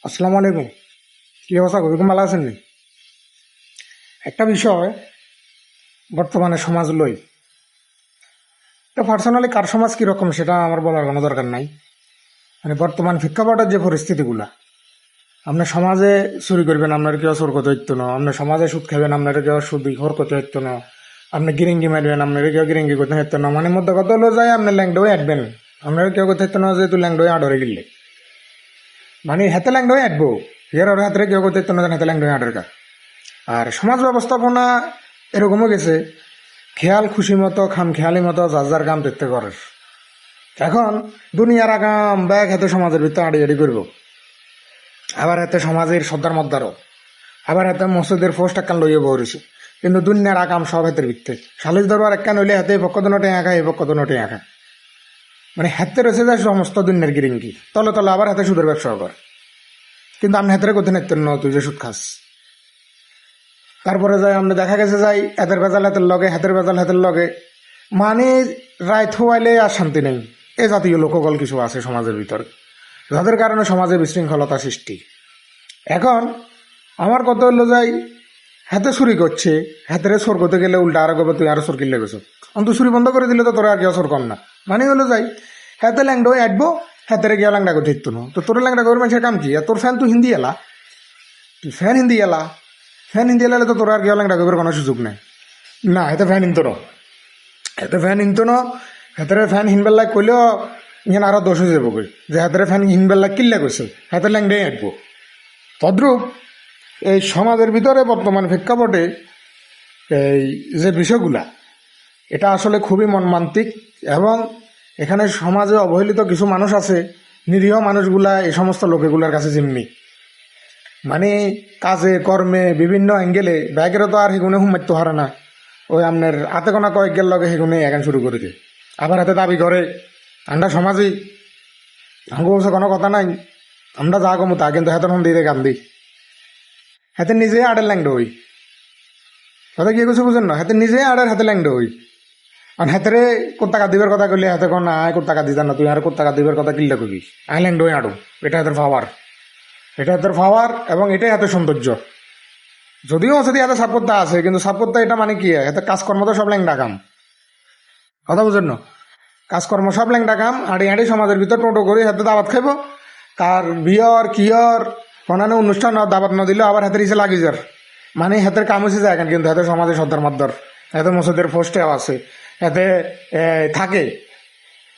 আসসালামু আলাইকুম। কি অবস্থা, কবিকুম ভালো আছেন নি? একটা বিষয় বর্তমানে সমাজ লই, এটা পার্সোনালি কার সমাজ কীরকম সেটা আমার বলার কোনো দরকার নাই। মানে বর্তমান প্রেক্ষাপটের যে পরিস্থিতিগুলা, আপনার সমাজে চুরি করবেন আপনার কেউ চোর করতে হইতো না, আপনার সমাজে সুদ খাবেন আপনার কেউ সুদ ঘর করতে হইতো না, আপনি গিরিঙ্গি মারবেন আপনার কেউ গিরিঙ্গি করতে হইতো না। মানে মধ্যে কত হলো যায় আপনার ল্যাংডোই আঁটবেন আপনার কেউ করতে হইতো না, যেহেতু ল্যাংডোই আঁটরে গেলে মানে হাতে ল্যাংডোই আঁটবো হের ওর হাতে কেউ করতে হইতো না, হাতে ল্যাংডোই আঁটের কা। আর সমাজ ব্যবস্থাপনা এরকমও গেছে, খেয়াল খুশি মতো খাম খেয়ালি মতো যার যার কাম দেখতে করে। এখন দুনিয়ার আগাম ব্যাগ হাতে সমাজের ভিতরে আড়ি আড়ি করবো, আবার হাতে সমাজের সর্দার মদ্দারও, আবার হাতে মসজিদের ফোস্ট একখান লইয়ে বহরেছে, কিন্তু দুনিয়ার আগাম সব হাতের ভিত্তে সালিশ দরবার একখান হইলে হাতে এই পক্ষ দুনোটে আঁকা এই পক্ষ দুনোটে আঁকা। মানে হাতে রয়েছে যায় সমস্ত দুনিয়ার গিরিঙ্গি, তলে তলে আবার হাতে সুদের ব্যবসা কর, কিন্তু আপনি হাতের কোথায় নিতেন না তুই যে সুদ খাস। তারপরে যাই আমরা দেখা গেছে যাই হাতের বেজাল হাতের লগে, হাতের বেজাল হাতের লগে, মানে রায় থোয়াইলে আর শান্তি নেই। এ জাতীয় লোককল কিছু আছে সমাজের ভিতর, যাদের কারণে সমাজে বিশৃঙ্খলতা সৃষ্টি। এখন আমার কথা হলো যাই হাতে চুরি করছে, হাতের চোর করতে গেলে উল্টা আরো গবে তুই আরো চোর কিনলে গেছো, অন্ত চুরি বন্ধ করে দিলে তো তোরা আর কেউ চোর কর না। মানে হলো যাই হাতে ল্যাংডো আটবো, হাতের গিয়া ল্যাংডা করতে ইত্তু না, তো তোর ল্যাংডা করে মানুষের কাম কি? আর তোর ফ্যান তুই হিন্দি এলা, তুই ফ্যান হিন্দি এলা, ফ্যান হিন্দি এলালে তো তোর আর কেউ ল্যাংডা করবার কোনো সুযোগ নেই। না এতে ফ্যান হিনতো না, এতে ফ্যান হিনতো না, হাতের ফ্যান হিনবেলা কইলেও ইങ്ങനെ আরো দোষ হয়ে যাবো, যে হাতের ফ্যান হিনবেলা কিল্লা কইছে হাতের ল্যাংডাই আটবো। তদ্রূপ এই সমাজের ভিতরে বর্তমান প্রেক্ষাপটে এই যে বিষয়গুলা, এটা আসলে খুবই মর্মান্তিক। এবং এখানে সমাজে অবহেলিত কিছু মানুষ আছে, নিরীহ মানুষগুলা এই সমস্ত লোকেগুলার কাছে জিম্মি। মানে কাজে কর্মে বিভিন্ন অ্যাঙ্গেলে ব্যাগেরও তো আর সেগুনে হুমাইতে হারে না, ওই আপনার হাতে কোনা কয়েক গেল লগে সেগুনে এখন শুরু করে দিয়ে আবার হাতে দাবি করে আমরা সমাজেই আঙ্গু বসে কোনো কথা নাই, আমরা যা কমু তা, কিন্তু হাতের হন দিয়ে গান দিই হাতে নিজে আড়ের ল্যাংডো হই। কথা কি কিছু বুঝেন না, হাতে নিজে আড়ের হাতে ল্যাংডো হই। আর হাতেরে কোন টাকা দিবার কথা কইলে হাতে কোন আয় কোন টাকা দিতাম না, তুই আর কোন টাকা দিবার কথা কিনলে কবি আয় ল্যাংডো আড়ো। এটা হাতের পাওয়ার, এটা হাতের পাওয়ার, এবং এটাই হাতের সৌন্দর্য। যদিও যদি হাতে সাপোর্টটা আছে, কিন্তু সাপোর্টটা এটা মানে কি, হাতে কাজকর্ম তো সব ল্যাংডা কাম। কথা বুঝেন না, কাজকর্ম সব ল্যাংডা কাম। আড়ি আড়ি সমাজের ভিতর টোটো করে হাতে দাবাত খাইব, কার বিয়র কিয়র কোনানে অনুষ্ঠান দাবাত ন দিলেও আবার হাতের ইসে লাগি যার। মানে হাতের কাম হয়েছে যায় এখন, কিন্তু হাতে সমাজে সর্দার মদ্দর, এতে মসজিদের ফোস্টেও আছে, এতে থাকে।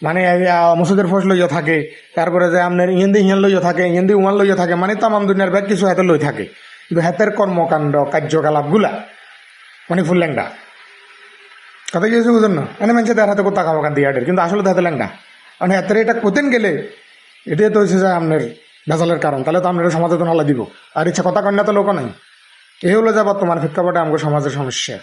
মানে মসজিদের ফোস্ট লইয়া থাকে, তারপরে যে আপনার ইহেন্দি ইহান লইয়া থাকে, ইহেন্দি উমান লইয়া থাকে, মানে তামাম দুনিয়ার ব্যাগ কিছু হাতে লই থাকে, কিন্তু হাতের কর্মকাণ্ড কার্যকলাপ গুলা মানে ফুল ল্যাংডা। কথা কি হয়েছে বুঝেন না, এনে মানুষের তার হাতে কোথা খাওয়া কান দিয়ে হাটের, কিন্তু আসলে হাতে ল্যাংডা। মানে হাতের এটা কোতেন গেলে এটাই তো হচ্ছে যে আপনার ভেজালের কারণ। তাহলে তো আপনার সমাজে তো নালা দিব, আর ইচ্ছা কথা কন্যা তো লোক নাই। এই হলো যা বর্তমান প্রেক্ষাপটে আমাদের সমাজের সমস্যা।